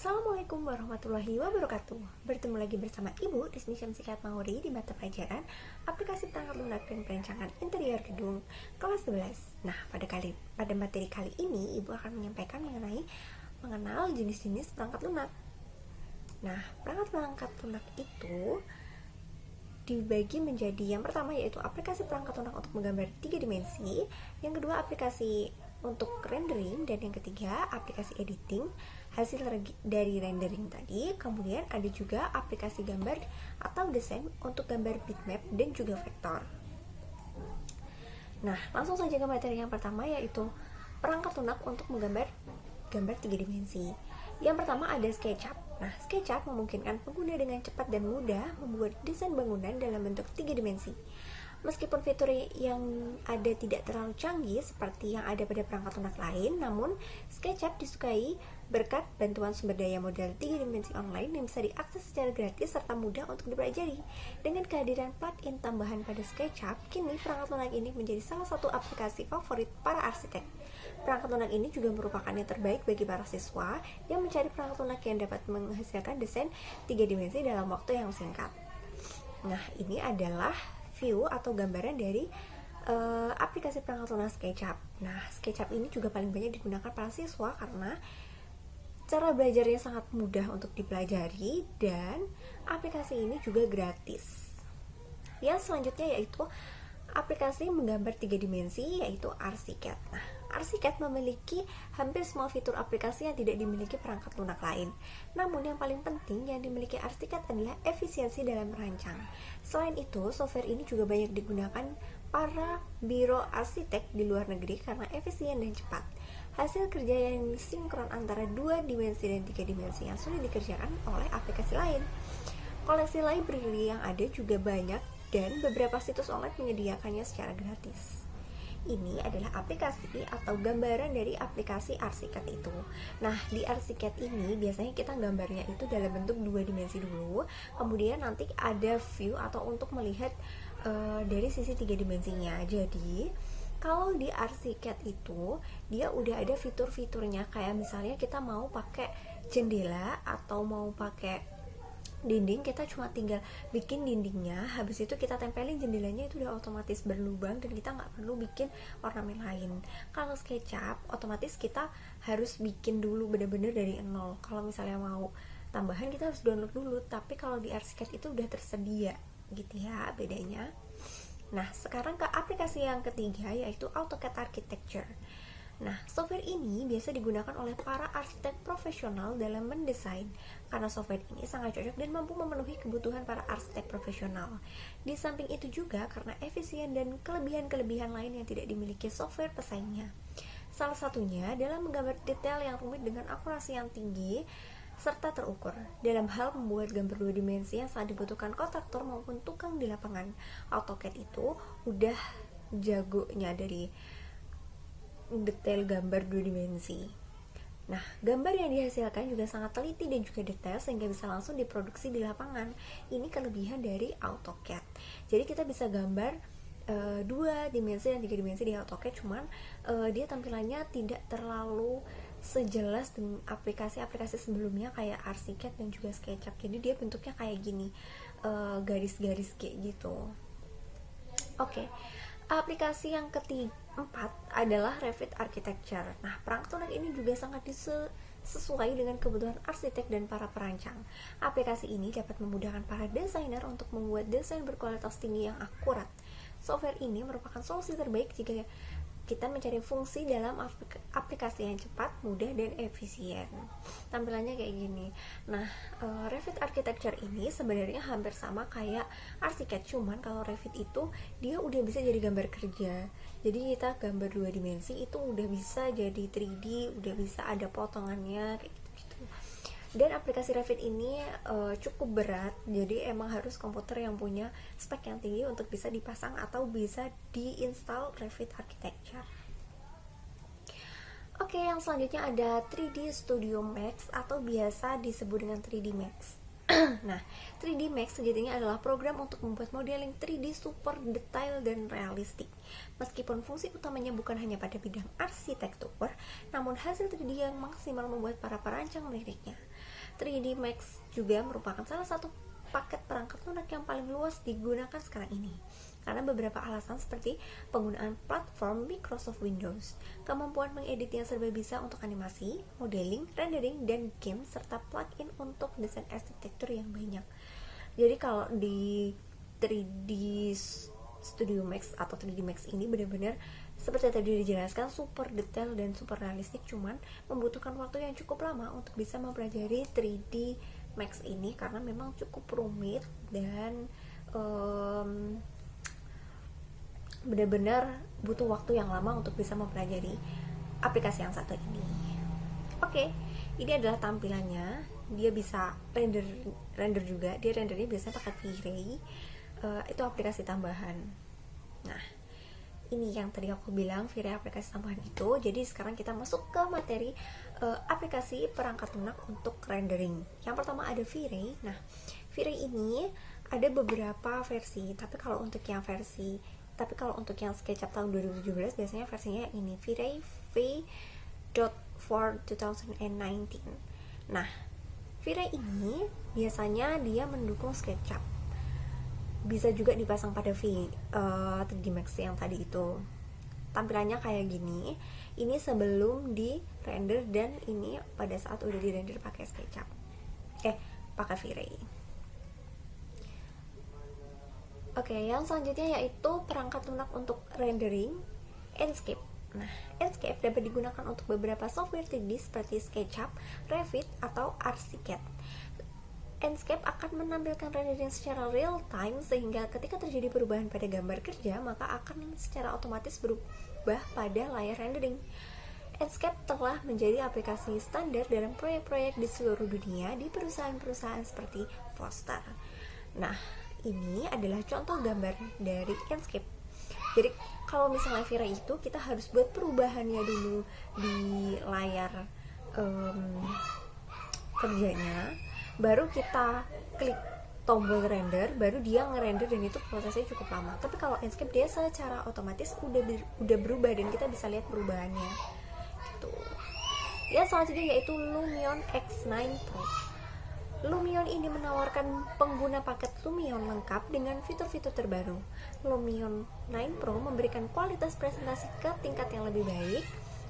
Assalamualaikum warahmatullahi wabarakatuh. Bertemu lagi bersama Ibu Rizmi Syamsikat Mauri di mata pelajaran Aplikasi Perangkat Lunak dan Perancangan Interior Gedung kelas 11. Nah, pada materi kali ini Ibu akan menyampaikan mengenal jenis-jenis perangkat lunak. Nah, perangkat lunak itu dibagi menjadi yang pertama yaitu aplikasi perangkat lunak untuk menggambar 3 dimensi, yang kedua aplikasi untuk rendering, dan yang ketiga aplikasi editing hasil dari rendering tadi. Kemudian ada juga aplikasi gambar atau desain untuk gambar bitmap dan juga vektor. Nah, langsung saja ke materi yang pertama yaitu perangkat lunak untuk menggambar 3 dimensi. Yang pertama ada SketchUp. Nah, SketchUp memungkinkan pengguna dengan cepat dan mudah membuat desain bangunan dalam bentuk 3 dimensi. Meskipun fitur yang ada tidak terlalu canggih seperti yang ada pada perangkat lunak lain, namun SketchUp disukai berkat bantuan sumber daya model 3 dimensi online yang bisa diakses secara gratis serta mudah untuk dipelajari. Dengan kehadiran plugin tambahan pada SketchUp, kini perangkat lunak ini menjadi salah satu aplikasi favorit para arsitek. Perangkat lunak ini juga merupakan yang terbaik bagi para siswa yang mencari perangkat lunak yang dapat menghasilkan desain 3 dimensi dalam waktu yang singkat. Nah, ini adalah view atau gambaran dari aplikasi perangkat lunak SketchUp. Nah, SketchUp ini juga paling banyak digunakan para siswa karena cara belajarnya sangat mudah untuk dipelajari dan aplikasi ini juga gratis. Yang selanjutnya yaitu aplikasi menggambar 3 dimensi yaitu Archicad. Nah, Archicad memiliki hampir semua fitur aplikasi yang tidak dimiliki perangkat lunak lain. Namun yang paling penting yang dimiliki Archicad adalah efisiensi dalam merancang. Selain itu, software ini juga banyak digunakan para biro arsitek di luar negeri karena efisien dan cepat. Hasil kerja yang sinkron antara 2 dimensi dan 3 dimensi yang sulit dikerjakan oleh aplikasi lain. Koleksi library yang ada juga banyak dan beberapa situs online menyediakannya secara gratis. Ini adalah aplikasi atau gambaran dari aplikasi Archicad itu. Nah, di Archicad ini biasanya kita gambarnya itu dalam bentuk 2 dimensi dulu, kemudian nanti ada view atau untuk melihat dari sisi 3 dimensinya. Jadi, kalau di Archicad itu dia udah ada fitur-fiturnya, kayak misalnya kita mau pakai jendela atau mau pakai dinding, kita cuma tinggal bikin dindingnya, habis itu kita tempelin jendelanya, itu udah otomatis berlubang dan kita nggak perlu bikin ornamen lain. Kalau SketchUp otomatis kita harus bikin dulu bener-bener dari nol. Kalau misalnya mau tambahan kita harus download dulu, tapi kalau di Archicad itu udah tersedia gitu ya bedanya. Nah, sekarang ke aplikasi yang ketiga yaitu AutoCAD Architecture. Nah, software ini biasa digunakan oleh para arsitek profesional dalam mendesain karena software ini sangat cocok dan mampu memenuhi kebutuhan para arsitek profesional. Di samping itu juga karena efisien dan kelebihan-kelebihan lain yang tidak dimiliki software pesaingnya. Salah satunya dalam menggambar detail yang rumit dengan akurasi yang tinggi serta terukur. Dalam hal membuat gambar 2 dimensi yang sangat dibutuhkan kontraktor maupun tukang di lapangan, AutoCAD itu udah jagonya dari detail gambar 2 dimensi. Nah, gambar yang dihasilkan juga sangat teliti dan juga detail sehingga bisa langsung diproduksi di lapangan. Ini kelebihan dari AutoCAD. Jadi kita bisa gambar 2 dimensi dan 3 dimensi di AutoCAD, cuman dia tampilannya tidak terlalu sejelas dengan aplikasi-aplikasi sebelumnya kayak Archicad dan juga SketchUp. Jadi dia bentuknya kayak gini, garis-garis kayak gitu. Oke. Aplikasi yang keempat adalah Revit Architecture. Nah, perangkat lunak ini juga sangat sesuai dengan kebutuhan arsitek dan para perancang. Aplikasi ini dapat memudahkan para desainer untuk membuat desain berkualitas tinggi yang akurat. Software ini merupakan solusi terbaik jika kita mencari fungsi dalam aplikasi yang cepat, mudah, dan efisien. Tampilannya kayak gini. Nah, Revit Architecture ini sebenarnya hampir sama kayak Archicad, cuman kalau Revit itu dia udah bisa jadi gambar kerja. Jadi kita gambar 2 dimensi itu udah bisa jadi 3D, udah bisa ada potongannya kayak gitu. Dan aplikasi Revit ini cukup berat, jadi emang harus komputer yang punya spek yang tinggi untuk bisa dipasang atau bisa diinstal Revit Architecture. Oke, yang selanjutnya ada 3D Studio Max atau biasa disebut dengan 3D Max. Nah, 3D Max sejatinya adalah program untuk membuat modeling 3D super detail dan realistik. Meskipun fungsi utamanya bukan hanya pada bidang arsitektur, namun hasil 3D yang maksimal membuat para perancang meliriknya. 3D Max juga merupakan salah satu paket perangkat lunak yang paling luas digunakan sekarang ini karena beberapa alasan seperti penggunaan platform Microsoft Windows, kemampuan mengedit yang serba bisa untuk animasi, modeling, rendering, dan game, serta plugin untuk desain arsitektur yang banyak. Jadi kalau di 3D Studio Max atau 3D Max ini benar-benar seperti tadi dijelaskan super detail dan super realistik, cuman membutuhkan waktu yang cukup lama untuk bisa mempelajari 3D Max ini karena memang cukup rumit dan benar-benar butuh waktu yang lama untuk bisa mempelajari aplikasi yang satu ini. Oke, ini adalah tampilannya. Dia bisa render juga. Dia rendernya biasanya pakai V-Ray. Itu aplikasi tambahan. Nah, ini yang tadi aku bilang V-Ray aplikasi tambahan itu. Jadi sekarang kita masuk ke materi aplikasi perangkat lunak untuk rendering. Yang pertama ada V-Ray. Nah, V-Ray ini ada beberapa versi. Tapi kalau untuk yang SketchUp tahun 2017 biasanya versinya ini V-Ray V.4 2019. Nah, V-Ray ini biasanya dia mendukung SketchUp. Bisa juga dipasang pada 3D Max yang tadi itu. Tampilannya kayak gini. Ini sebelum di render dan ini pada saat udah di render pakai SketchUp. Pakai V-Ray. Oke, yang selanjutnya yaitu perangkat lunak untuk rendering, Enscape. Nah, Enscape dapat digunakan untuk beberapa software 3D seperti SketchUp, Revit, atau Archicad. Enscape akan menampilkan rendering secara real time sehingga ketika terjadi perubahan pada gambar kerja, maka akan secara otomatis berubah pada layar rendering. Enscape telah menjadi aplikasi standar dalam proyek-proyek di seluruh dunia di perusahaan-perusahaan seperti Foster. Nah, ini adalah contoh gambar dari Enscape. Jadi kalau misalnya V-Ray itu kita harus buat perubahannya dulu di layar kerjanya, baru kita klik tombol render, baru dia ngerender dan itu prosesnya cukup lama. Tapi kalau Enscape dia secara otomatis udah berubah dan kita bisa lihat perubahannya. Gitu. Yang selanjutnya yaitu Lumion X9 Pro. Lumion ini menawarkan pengguna paket Lumion lengkap dengan fitur-fitur terbaru. Lumion 9 Pro memberikan kualitas presentasi ke tingkat yang lebih baik.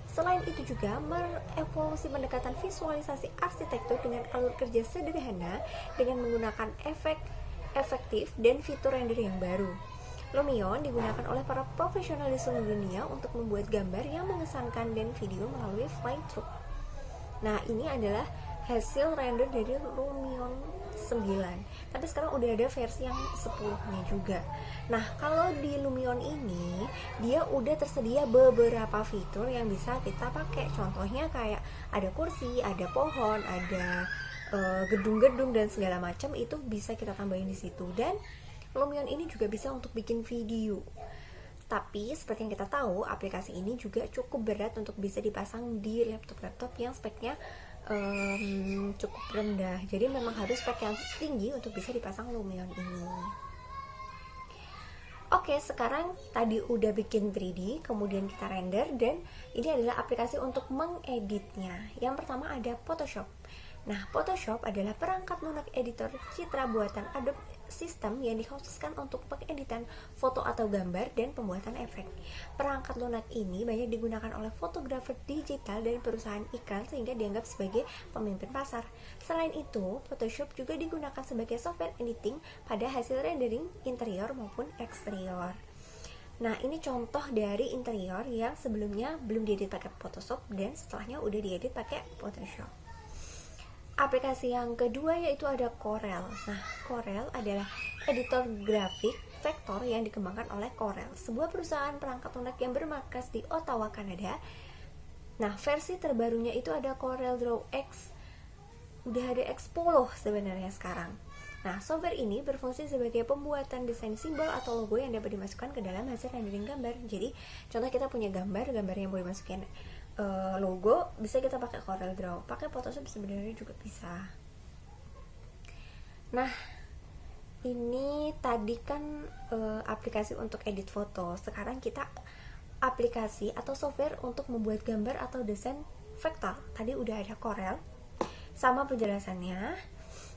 Selain itu juga merevolusi pendekatan visualisasi arsitektur dengan alur kerja sederhana dengan menggunakan efek efektif dan fitur render yang baru. Lumion digunakan oleh para profesional di seluruh dunia untuk membuat gambar yang mengesankan dan video melalui fly-through. Nah, ini adalah hasil render dari Lumion 9. Tapi sekarang udah ada versi yang 10-nya juga. Nah, kalau di Lumion ini dia udah tersedia beberapa fitur yang bisa kita pakai. Contohnya kayak ada kursi, ada pohon, ada gedung-gedung dan segala macam itu bisa kita tambahin di situ. Dan Lumion ini juga bisa untuk bikin video. Tapi seperti yang kita tahu, aplikasi ini juga cukup berat untuk bisa dipasang di laptop-laptop yang speknya cukup rendah. Jadi memang harus spek yang tinggi untuk bisa dipasang Lumion ini. Oke, sekarang tadi udah bikin 3D, kemudian kita render, dan ini adalah aplikasi untuk mengeditnya. Yang pertama ada Photoshop. Nah, Photoshop adalah perangkat lunak editor citra buatan Adobe System yang dikhususkan untuk pengeditan foto atau gambar dan pembuatan efek. Perangkat lunak ini banyak digunakan oleh fotografer digital dan perusahaan iklan sehingga dianggap sebagai pemimpin pasar. Selain itu, Photoshop juga digunakan sebagai software editing pada hasil rendering interior maupun eksterior. Nah, ini contoh dari interior yang sebelumnya belum diedit pakai Photoshop dan setelahnya udah diedit pakai Photoshop. Aplikasi yang kedua yaitu ada Corel. Nah, Corel adalah editor grafik vektor yang dikembangkan oleh Corel, sebuah perusahaan perangkat lunak yang bermarkas di Ottawa, Kanada. Nah, versi terbarunya itu ada Corel Draw X. Udah ada X10 sebenarnya sekarang. Nah, software ini berfungsi sebagai pembuatan desain simbol atau logo yang dapat dimasukkan ke dalam hasil rendering gambar. Jadi, contoh kita punya gambar yang boleh masukin logo, bisa kita pakai Corel Draw. Pakai Photoshop sebenarnya juga bisa. Nah, ini tadi kan aplikasi untuk edit foto. Sekarang kita aplikasi atau software untuk membuat gambar atau desain vektor. Tadi udah ada Corel. Sama penjelasannya.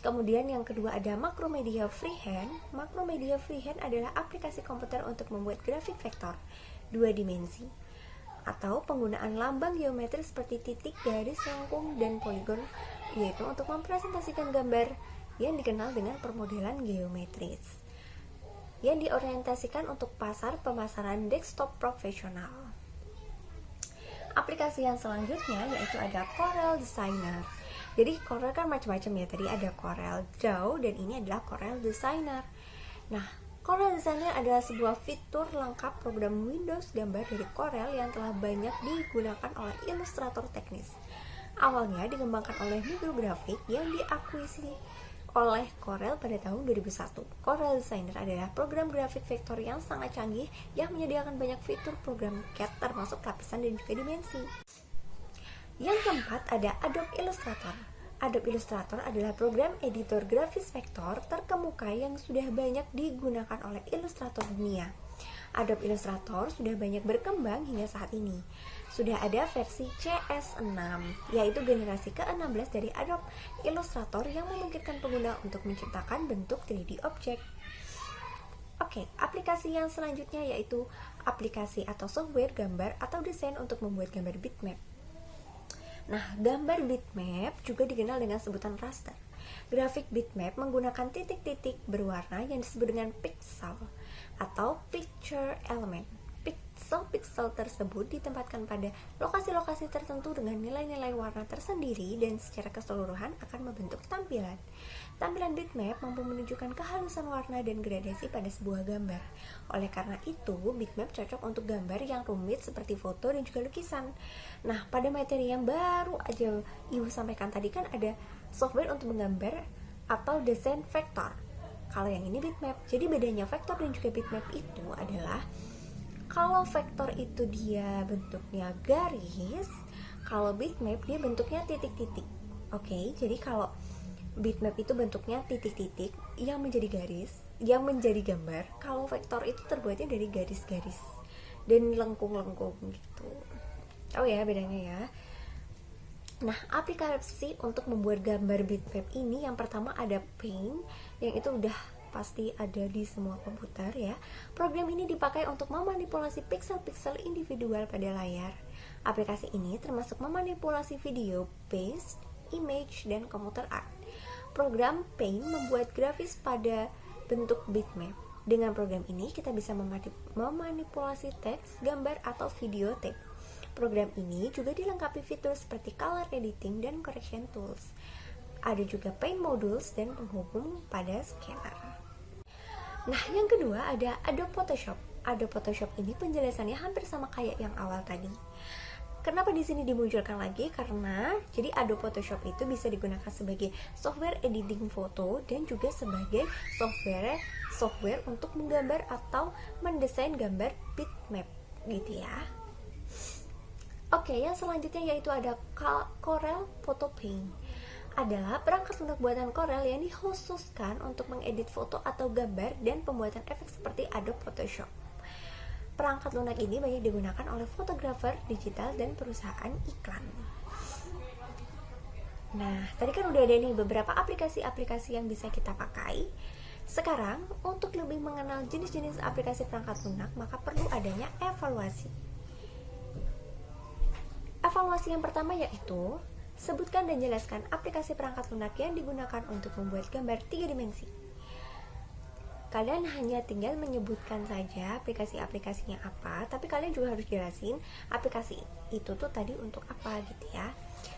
Kemudian yang kedua ada Macromedia Freehand. Macromedia Freehand adalah aplikasi komputer untuk membuat grafik vektor 2 dimensi atau penggunaan lambang geometris seperti titik, garis, lengkung, dan poligon, yaitu untuk mempresentasikan gambar yang dikenal dengan permodelan geometris yang diorientasikan untuk pasar pemasaran desktop profesional. Aplikasi yang selanjutnya yaitu ada Corel Designer. Jadi Corel kan macam-macam ya, tadi ada Corel Draw dan ini adalah Corel Designer. Nah, Corel Designer adalah sebuah fitur lengkap program Windows gambar dari Corel yang telah banyak digunakan oleh ilustrator teknis. Awalnya dikembangkan oleh Mikrografik yang diakuisisi oleh Corel pada tahun 2001. Corel Designer adalah program grafik vektor yang sangat canggih yang menyediakan banyak fitur program CAD termasuk lapisan dan juga dimensi. Yang keempat ada Adobe Illustrator. Adobe Illustrator adalah program editor grafis vektor terkemuka yang sudah banyak digunakan oleh ilustrator dunia. Adobe Illustrator sudah banyak berkembang hingga saat ini. Sudah ada versi CS6, yaitu generasi ke-16 dari Adobe Illustrator yang memungkinkan pengguna untuk menciptakan bentuk 3D objek. Oke, aplikasi yang selanjutnya yaitu aplikasi atau software gambar atau desain untuk membuat gambar bitmap. Nah, gambar bitmap juga dikenal dengan sebutan raster. Grafik bitmap menggunakan titik-titik berwarna yang disebut dengan pixel atau picture element. Pixel-pixel tersebut ditempatkan pada lokasi-lokasi tertentu dengan nilai-nilai warna tersendiri dan secara keseluruhan akan membentuk tampilan. Tampilan bitmap mampu menunjukkan kehalusan warna dan gradasi pada sebuah gambar. Oleh karena itu, bitmap cocok untuk gambar yang rumit seperti foto dan juga lukisan. Nah, pada materi yang baru aja Ibu sampaikan tadi kan ada software untuk menggambar atau desain vektor. Kalau yang ini bitmap. Jadi bedanya vektor dan juga bitmap itu adalah kalau vektor itu dia bentuknya garis, kalau bitmap dia bentuknya titik-titik. Oke, jadi kalau bitmap itu bentuknya titik-titik yang menjadi garis, yang menjadi gambar. Kalau vektor itu terbuatnya dari garis-garis dan lengkung-lengkung gitu. Oh ya, bedanya ya. Nah, aplikasi untuk membuat gambar bitmap ini yang pertama ada Paint, yang itu udah pasti ada di semua komputer ya. Program ini dipakai untuk memanipulasi pixel-pixel individual pada layar. Aplikasi ini termasuk memanipulasi video, based, image, dan computer art. Program Paint membuat grafis pada bentuk bitmap. Dengan program ini kita bisa memanipulasi teks, gambar, atau video tape. Program ini juga dilengkapi fitur seperti color editing dan correction tools. Ada juga paint modules dan penghubung pada scanner. Nah, yang kedua ada Adobe Photoshop. Adobe Photoshop ini penjelasannya hampir sama kayak yang awal tadi. Kenapa di sini dimunculkan lagi? Karena jadi Adobe Photoshop itu bisa digunakan sebagai software editing foto dan juga sebagai software untuk menggambar atau mendesain gambar bitmap gitu ya. Oke, yang selanjutnya yaitu ada Corel Photo Paint. Adalah perangkat lunak buatan Corel yang dikhususkan untuk mengedit foto atau gambar dan pembuatan efek seperti Adobe Photoshop. Perangkat lunak ini banyak digunakan oleh fotografer digital dan perusahaan iklan. Nah, tadi kan udah ada nih beberapa aplikasi-aplikasi yang bisa kita pakai. Sekarang, untuk lebih mengenal jenis-jenis aplikasi perangkat lunak, maka perlu adanya evaluasi. Evaluasi yang pertama yaitu sebutkan dan jelaskan aplikasi perangkat lunak yang digunakan untuk membuat gambar 3 dimensi. Kalian hanya tinggal menyebutkan saja aplikasi-aplikasinya apa, tapi kalian juga harus jelasin aplikasi itu tuh tadi untuk apa gitu ya.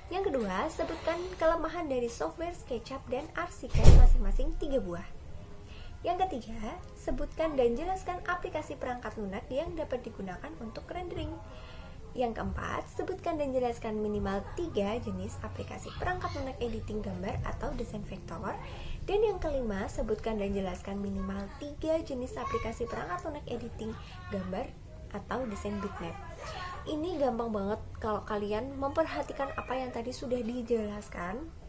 Yang kedua, sebutkan kelemahan dari software SketchUp dan Archicad masing-masing 3 buah. Yang ketiga, sebutkan dan jelaskan aplikasi perangkat lunak yang dapat digunakan untuk rendering. Yang keempat, sebutkan dan jelaskan minimal 3 jenis aplikasi perangkat lunak editing gambar atau desain vektor. Dan yang kelima, sebutkan dan jelaskan minimal 3 jenis aplikasi perangkat lunak editing gambar atau desain bitmap. Ini gampang banget kalau kalian memperhatikan apa yang tadi sudah dijelaskan.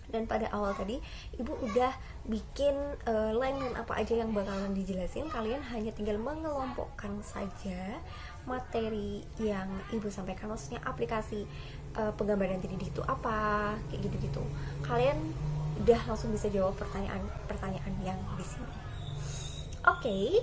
Dan pada awal tadi, Ibu udah bikin line dan apa aja yang bakalan dijelasin. Kalian hanya tinggal mengelompokkan saja materi yang Ibu sampaikan, maksudnya aplikasi penggambaran 3D itu apa, kayak gitu-gitu. Kalian udah langsung bisa jawab pertanyaan yang di sini. Oke,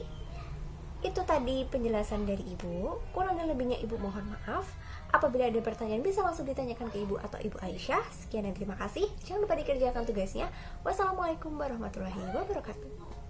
itu tadi penjelasan dari Ibu. Kurang dan lebihnya Ibu mohon maaf. Apabila ada pertanyaan bisa langsung ditanyakan ke Ibu atau Ibu Aisyah. Sekian dan terima kasih. Jangan lupa dikerjakan tugasnya. Wassalamualaikum warahmatullahi wabarakatuh.